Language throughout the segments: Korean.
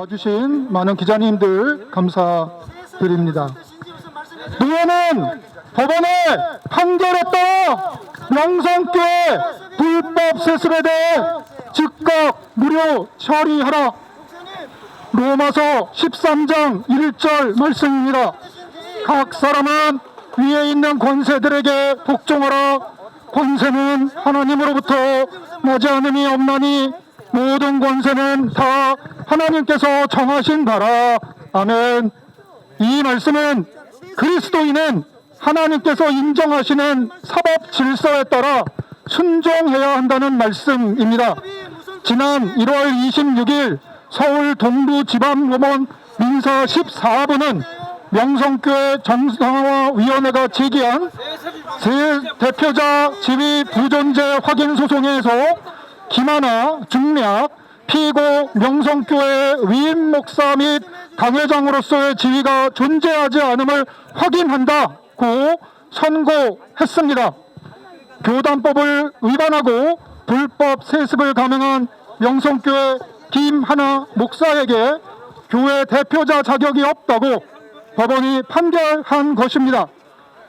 와주신 많은 기자님들 감사드립니다. 노회는 법원의 판결에 따라 명성교회 불법 세습에 대해 즉각 무료 처리하라. 로마서 13장 1절 말씀입니다. 각 사람은 위에 있는 권세들에게 복종하라. 권세는 하나님으로부터 나지 않음이 없나니 모든 권세는 다 하나님께서 정하신 바라. 아멘. 이 말씀은 그리스도인은 하나님께서 인정하시는 사법 질서에 따라 순종해야 한다는 말씀입니다. 지난 1월 26일 서울 동부지방법원 민사 14부는 명성교회 정상화위원회가 제기한 대표자 지위 부존재 확인 소송에서 김하나 중략 피고 명성교회 위임 목사 및 당회장으로서의 지위가 존재하지 않음을 확인한다고 선고했습니다. 교단법을 위반하고 불법 세습을 감행한 명성교회 김하나 목사에게 교회 대표자 자격이 없다고 법원이 판결한 것입니다.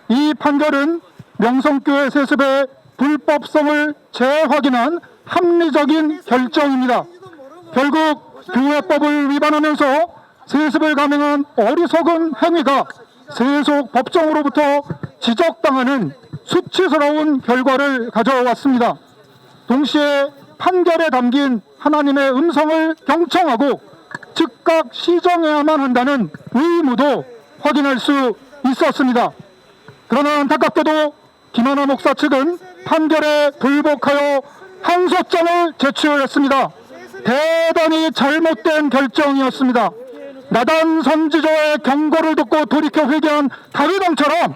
이 판결은 명성교회 세습의 불법성을 재확인한 합리적인 결정입니다. 결국 교회법을 위반하면서 세습을 감행한 어리석은 행위가 세속 법정으로부터 지적당하는 수치스러운 결과를 가져왔습니다. 동시에 판결에 담긴 하나님의 음성을 경청하고 즉각 시정해야만 한다는 의무도 확인할 수 있었습니다. 그러나 안타깝게도 김하나 목사 측은 판결에 불복하여 항소장을 제출했습니다. 대단히 잘못된 결정이었습니다. 나단 선지자의 경고를 듣고 돌이켜 회개한 다윗왕처럼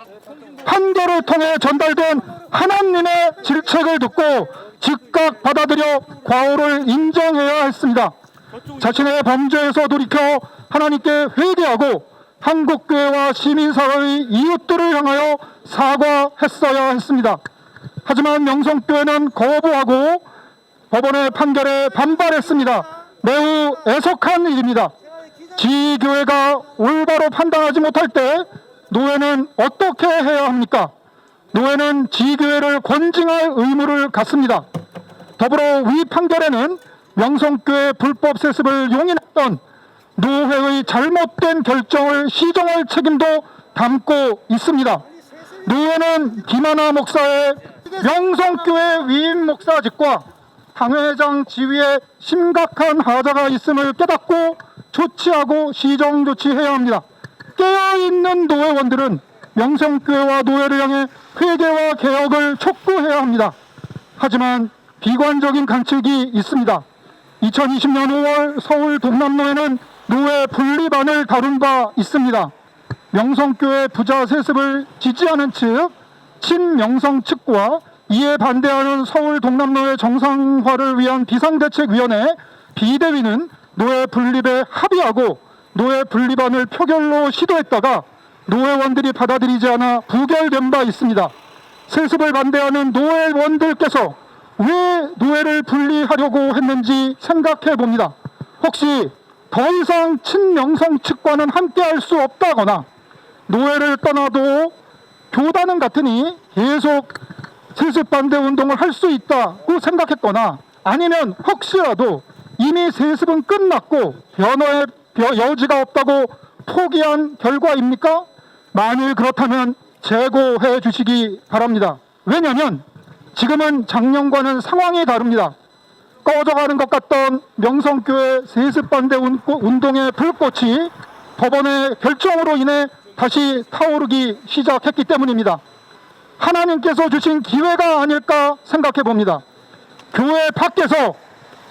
판결을 통해 전달된 하나님의 질책을 듣고 즉각 받아들여 과오를 인정해야 했습니다. 자신의 범죄에서 돌이켜 하나님께 회개하고 한국교회와 시민사회의 이웃들을 향하여 사과했어야 했습니다. 하지만 명성교회는 거부하고 법원의 판결에 반발했습니다. 매우 애석한 일입니다. 지교회가 올바로 판단하지 못할 때 노회는 어떻게 해야 합니까? 노회는 지교회를 권징할 의무를 갖습니다. 더불어 위 판결에는 명성교회 불법 세습을 용인했던 노회의 잘못된 결정을 시정할 책임도 담고 있습니다. 노회는 김하나 목사의 명성교회 위임 목사직과 당회장 지위에 심각한 하자가 있음을 깨닫고 조치하고 시정 조치해야 합니다. 깨어있는 노회원들은 명성교회와 노회를 향해 회개와 개혁을 촉구해야 합니다. 하지만 비관적인 관측이 있습니다. 2020년 5월 서울 동남노회는 노회 분리반을 다룬 바 있습니다. 명성교회 부자 세습을 지지하는 측, 친명성 측과 이에 반대하는 서울 동남노회 정상화를 위한 비상대책위원회 비대위는 노회 분립에 합의하고 노회 분리반을 표결로 시도했다가 노회원들이 받아들이지 않아 부결된 바 있습니다. 세습을 반대하는 노회원들께서 왜 노회를 분리하려고 했는지 생각해 봅니다. 혹시 더 이상 친명성 측과는 함께할 수 없다거나 노회를 떠나도 교단은 같으니 계속 세습 반대 운동을 할 수 있다고 생각했거나 아니면 혹시라도 이미 세습은 끝났고 변호의 여지가 없다고 포기한 결과입니까? 만일 그렇다면 재고해 주시기 바랍니다. 왜냐하면 지금은 작년과는 상황이 다릅니다. 꺼져가는 것 같던 명성교회 세습 반대 운동의 불꽃이 법원의 결정으로 인해 다시 타오르기 시작했기 때문입니다. 하나님께서 주신 기회가 아닐까 생각해 봅니다. 교회 밖에서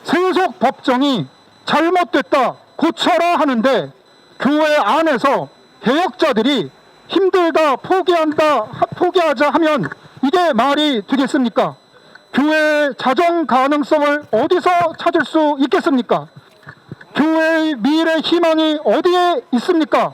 세속 법정이 잘못됐다 고쳐라 하는데 교회 안에서 개혁자들이 힘들다 포기하자 하면 이게 말이 되겠습니까? 교회의 자정 가능성을 어디서 찾을 수 있겠습니까? 교회의 미래 희망이 어디에 있습니까?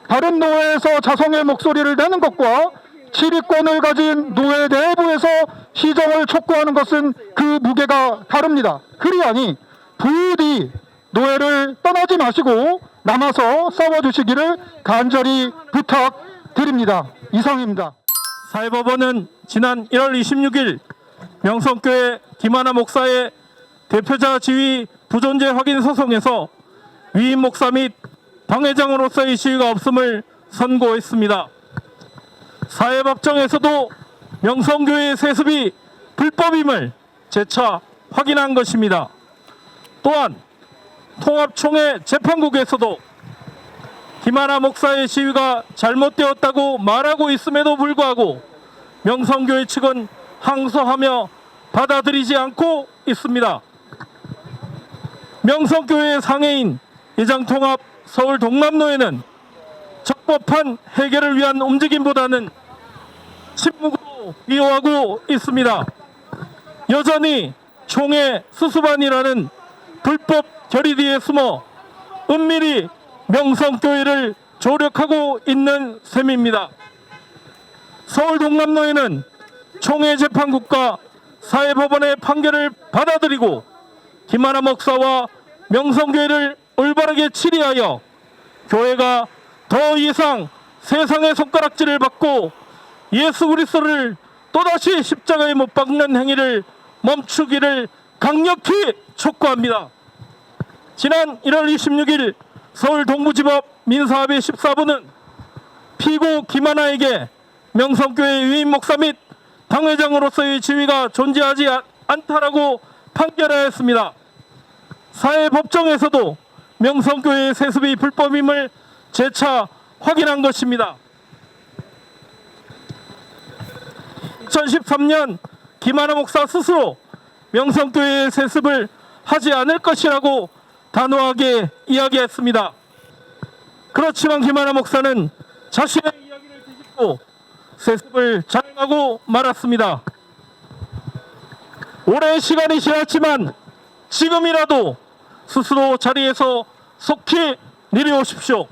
다른 노회에서 자성의 목소리를 내는 것과 지휘권을 가진 노회 내부에서 시정을 촉구하는 것은 그 무게가 다릅니다. 그리하니 부디 노예를 떠나지 마시고 남아서 싸워주시기를 간절히 부탁드립니다. 이상입니다. 사회법원은 지난 1월 26일 명성교회 김하나 목사의 대표자 지위 부존재 확인 소송에서 위임 목사 및 당회장으로서의 지위가 없음을 선고했습니다. 사회법정에서도 명성교회의 세습이 불법임을 재차 확인한 것입니다. 또한 통합총회 재판국에서도 김하나 목사의 지위가 잘못되었다고 말하고 있음에도 불구하고 명성교회 측은 항소하며 받아들이지 않고 있습니다. 명성교회의 상해인 예장통합 서울 동남노회는 적법한 해결을 위한 움직임보다는 침묵으로 이어가고 있습니다. 여전히 총회 수수반이라는 불법 결의 뒤에 숨어 은밀히 명성교회를 조력하고 있는 셈입니다. 서울 동남노회는 총회 재판국과 사회법원의 판결을 받아들이고 김하나 목사와 명성교회를 올바르게 치리하여 교회가 더 이상 세상의 손가락질을 받고 예수 그리스도를 또다시 십자가에 못 박는 행위를 멈추기를 강력히 촉구합니다. 지난 1월 26일 서울 동부지법 민사합의 14부는 피고 김하나에게 명성교회 위임 목사 및 당회장으로서의 지위가 존재하지 않다라고 판결하였습니다. 사회법정에서도 명성교회의 세습이 불법임을 재차 확인한 것입니다. 2013년 김하나 목사 스스로 명성교회의 세습을 하지 않을 것이라고 단호하게 이야기했습니다. 그렇지만 김하나 목사는 자신의 이야기를 뒤집고 세습을 자행하고 말았습니다. 오랜 시간이 지났지만 지금이라도 스스로 자리에서 속히 내려오십시오.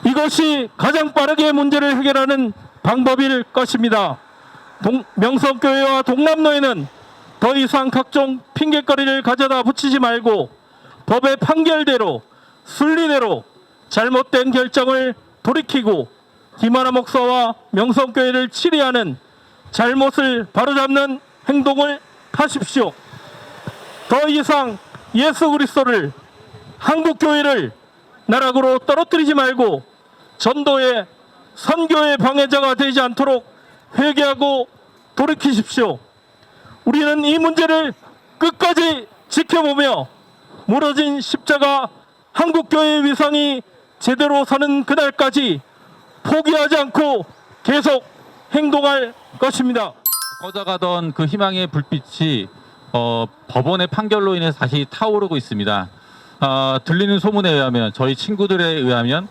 이것이 가장 빠르게 문제를 해결하는 방법일 것입니다. 명성교회와 동남노회는 더 이상 각종 핑계거리를 가져다 붙이지 말고 법의 판결대로 순리대로 잘못된 결정을 돌이키고 김하나 목사와 명성교회를 치리하는 잘못을 바로잡는 행동을 하십시오. 더 이상 예수 그리스도를 한국교회를 나락으로 떨어뜨리지 말고 전도의 선교의 방해자가 되지 않도록 회개하고 돌이키십시오. 우리는 이 문제를 끝까지 지켜보며 무너진 십자가 한국교회의 위상이 제대로 서는 그날까지 포기하지 않고 계속 행동할 것입니다. 꺼져가던 그 희망의 불빛이 법원의 판결로 인해서 다시 타오르고 있습니다. 들리는 소문에 의하면, 저희 친구들에 의하면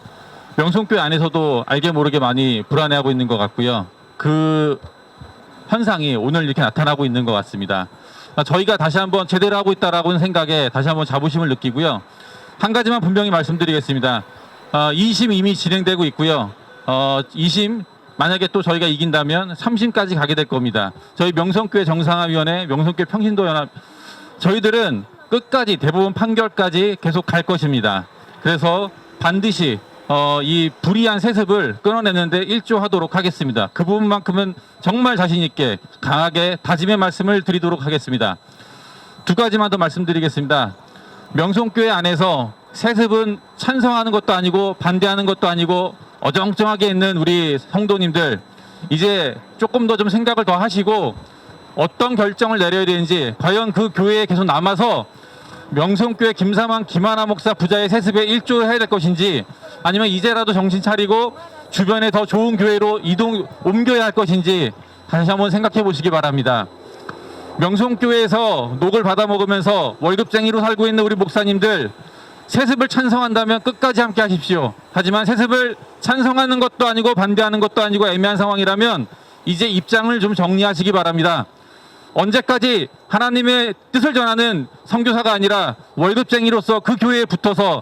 명성교회 안에서도 알게 모르게 많이 불안해하고 있는 것 같고요. 그 현상이 오늘 이렇게 나타나고 있는 것 같습니다. 저희가 다시 한번 제대로 하고 있다라는 생각에 다시 한번 자부심을 느끼고요. 한 가지만 분명히 말씀드리겠습니다. 2심 이미 진행되고 있고요. 2심 만약에 또 저희가 이긴다면 3심까지 가게 될 겁니다. 저희 명성교회 정상화위원회, 명성교회 평신도연합, 저희들은 끝까지 대법원 판결까지 계속 갈 것입니다. 그래서 반드시 이 불이한 세습을 끊어내는데 일조하도록 하겠습니다. 그 부분만큼은 정말 자신 있게 강하게 다짐의 말씀을 드리도록 하겠습니다. 두 가지만 더 말씀드리겠습니다. 명성교회 안에서 세습은 찬성하는 것도 아니고 반대하는 것도 아니고 어정쩡하게 있는 우리 성도님들, 이제 조금 더 좀 생각을 더 하시고 어떤 결정을 내려야 되는지, 과연 그 교회에 계속 남아서 명성교회 김사만 김하나 목사 부자의 세습에 일조해야 될 것인지, 아니면 이제라도 정신 차리고 주변에 더 좋은 교회로 옮겨야 할 것인지 다시 한번 생각해 보시기 바랍니다. 명성교회에서 녹을 받아먹으면서 월급쟁이로 살고 있는 우리 목사님들, 세습을 찬성한다면 끝까지 함께 하십시오. 하지만 세습을 찬성하는 것도 아니고 반대하는 것도 아니고 애매한 상황이라면 이제 입장을 좀 정리하시기 바랍니다. 언제까지 하나님의 뜻을 전하는 선교사가 아니라 월급쟁이로서 그 교회에 붙어서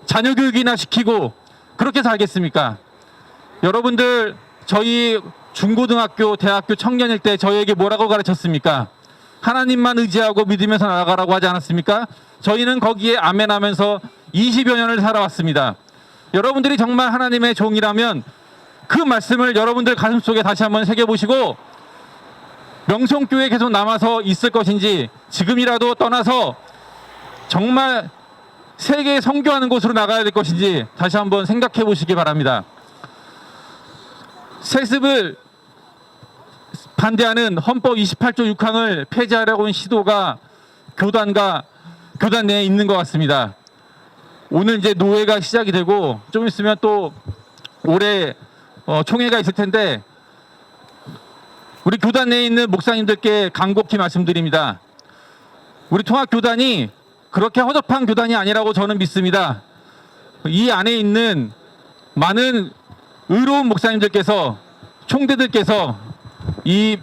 자녀 교육이나 시키고 그렇게 살겠습니까? 여러분들, 저희 중고등학교, 대학교 청년일 때 저희에게 뭐라고 가르쳤습니까? 하나님만 의지하고 믿으면서 나아가라고 하지 않았습니까? 저희는 거기에 아멘하면서 20여 년을 살아왔습니다. 여러분들이 정말 하나님의 종이라면 그 말씀을 여러분들 가슴속에 다시 한번 새겨보시고 명성교회에 계속 남아서 있을 것인지 지금이라도 떠나서 정말 세계에 선교하는 곳으로 나가야 될 것인지 다시 한번 생각해 보시기 바랍니다. 세습을 반대하는 헌법 28조 6항을 폐지하려고 하는 시도가 교단 내에 있는 것 같습니다. 오늘 이제 노회가 시작이 되고 좀 있으면 또 올해 총회가 있을 텐데 우리 교단 내에 있는 목사님들께 간곡히 말씀드립니다. 우리 통합교단이 그렇게 허접한 교단이 아니라고 저는 믿습니다. 이 안에 있는 많은 의로운 목사님들께서 총대들께서 이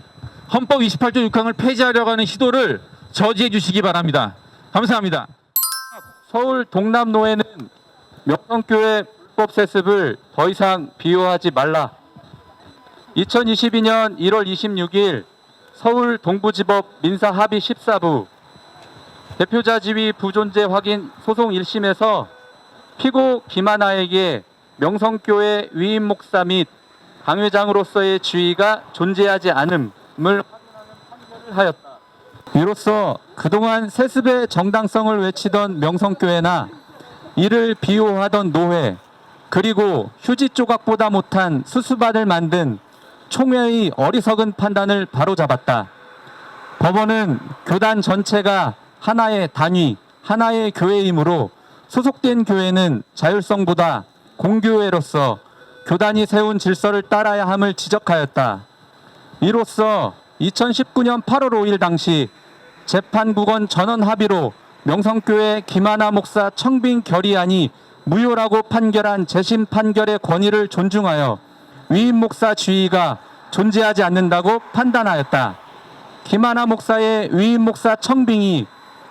헌법 28조 6항을 폐지하려고 하는 시도를 저지해 주시기 바랍니다. 감사합니다. 서울 동남노회는 명성교회 불법 세습을 더 이상 비호하지 말라. 2022년 1월 26일 서울 동부지법 민사합의 14부 대표자 지위 부존재 확인 소송 1심에서 피고 김하나에게 명성교회 위임 목사 및 당회장으로서의 지위가 존재하지 않음을 확인하는 판결을 하였다. 이로써 그동안 세습의 정당성을 외치던 명성교회나 이를 비호하던 노회, 그리고 휴지 조각보다 못한 수수밭을 만든 총회의 어리석은 판단을 바로잡았다. 법원은 교단 전체가 하나의 단위, 하나의 교회이므로 소속된 교회는 자율성보다 공교회로서 교단이 세운 질서를 따라야 함을 지적하였다. 이로써 2019년 8월 5일 당시 재판국원 전원 합의로 명성교회 김하나 목사 청빙 결의안이 무효라고 판결한 재심 판결의 권위를 존중하여 위임 목사 지위가 존재하지 않는다고 판단하였다. 김하나 목사의 위임 목사 청빙이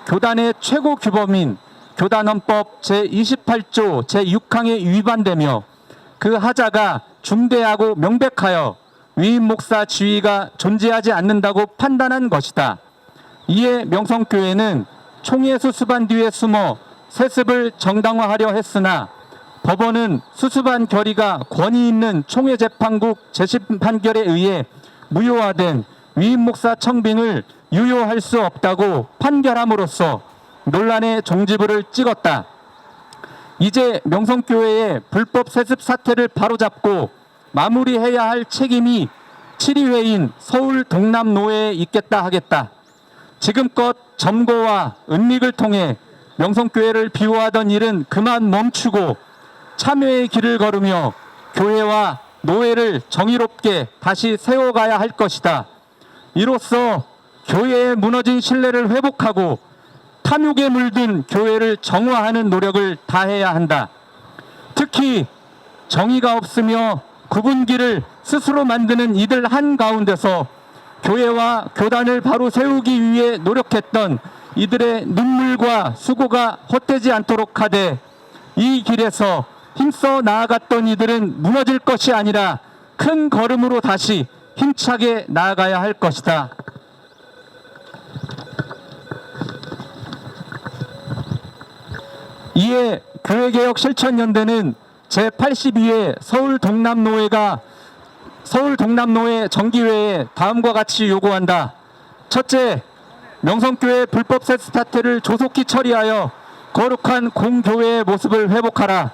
교단의 최고 규범인 교단헌법 제28조 제6항에 위반되며 그 하자가 중대하고 명백하여 위임 목사 지위가 존재하지 않는다고 판단한 것이다. 이에 명성교회는 총회 수습안 뒤에 숨어 세습을 정당화하려 했으나 법원은 수습안 결의가 권위 있는 총회재판국 재심 판결에 의해 무효화된 위임 목사 청빙을 유효할 수 없다고 판결함으로써 논란의 종지부를 찍었다. 이제 명성교회의 불법 세습 사태를 바로잡고 마무리해야 할 책임이 7위회인 서울 동남노회에 있겠다 하겠다. 지금껏 점거와 은닉을 통해 명성교회를 비호하던 일은 그만 멈추고 참여의 길을 걸으며 교회와 노회를 정의롭게 다시 세워가야 할 것이다. 이로써 교회의 무너진 신뢰를 회복하고 탐욕에 물든 교회를 정화하는 노력을 다해야 한다. 특히 정의가 없으며 구분기를 스스로 만드는 이들 한가운데서 교회와 교단을 바로 세우기 위해 노력했던 이들의 눈물과 수고가 헛되지 않도록 하되 이 길에서 힘써 나아갔던 이들은 무너질 것이 아니라 큰 걸음으로 다시 힘차게 나아가야 할 것이다. 이에 교회개혁 실천연대는 제82회 서울 동남노회 정기회에 다음과 같이 요구한다. 첫째, 명성교회 불법 세습 사태를 조속히 처리하여 거룩한 공교회의 모습을 회복하라.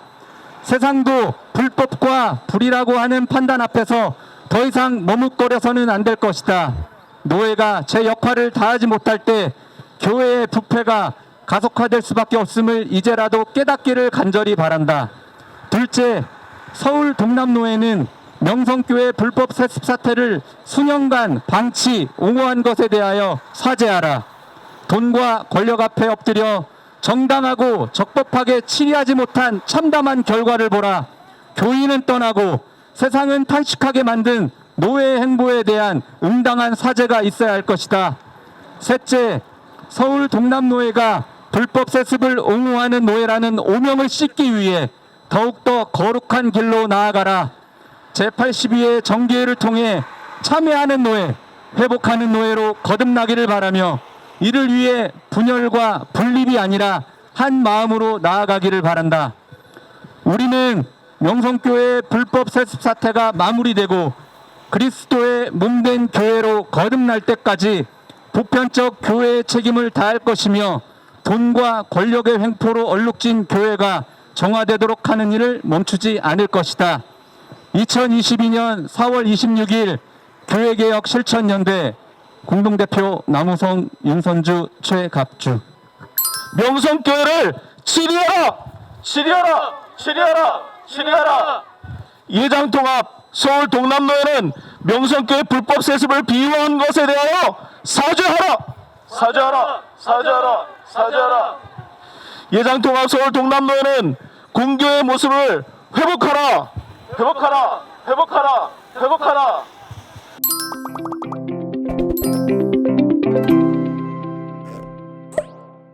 세상도 불법과 불이라고 하는 판단 앞에서 더 이상 머뭇거려서는 안 될 것이다. 노회가 제 역할을 다하지 못할 때 교회의 부패가 가속화될 수밖에 없음을 이제라도 깨닫기를 간절히 바란다. 둘째, 서울 동남노회는 명성교회 불법 세습 사태를 수년간 방치, 옹호한 것에 대하여 사죄하라. 돈과 권력 앞에 엎드려 정당하고 적법하게 치리하지 못한 참담한 결과를 보라. 교인은 떠나고 세상은 탄식하게 만든 노회의 행보에 대한 응당한 사죄가 있어야 할 것이다. 셋째, 서울 동남노회가 불법 세습을 옹호하는 노회라는 오명을 씻기 위해 더욱더 거룩한 길로 나아가라. 제82회 정기회를 통해 참여하는 노회, 회복하는 노예로 거듭나기를 바라며 이를 위해 분열과 분립이 아니라 한 마음으로 나아가기를 바란다. 우리는 명성교회 불법 세습 사태가 마무리되고 그리스도의 몸된 교회로 거듭날 때까지 보편적 교회의 책임을 다할 것이며 돈과 권력의 횡포로 얼룩진 교회가 정화되도록 하는 일을 멈추지 않을 것이다. 2022년 4월 26일 교회개혁 실천연대 공동대표 남우성 윤선주 최갑주. 명성교회를 치리하라! 치리하라! 치리하라! 치리하라! 예장통합 서울 동남로에는 명성교회 불법 세습을 비호한 것에 대하여 사죄하라! 사죄하라! 사죄하라! 사죄하라! 예장통합 서울 동남로에는 공교의 모습을 회복하라! 회복하라! 회복하라! 회복하라!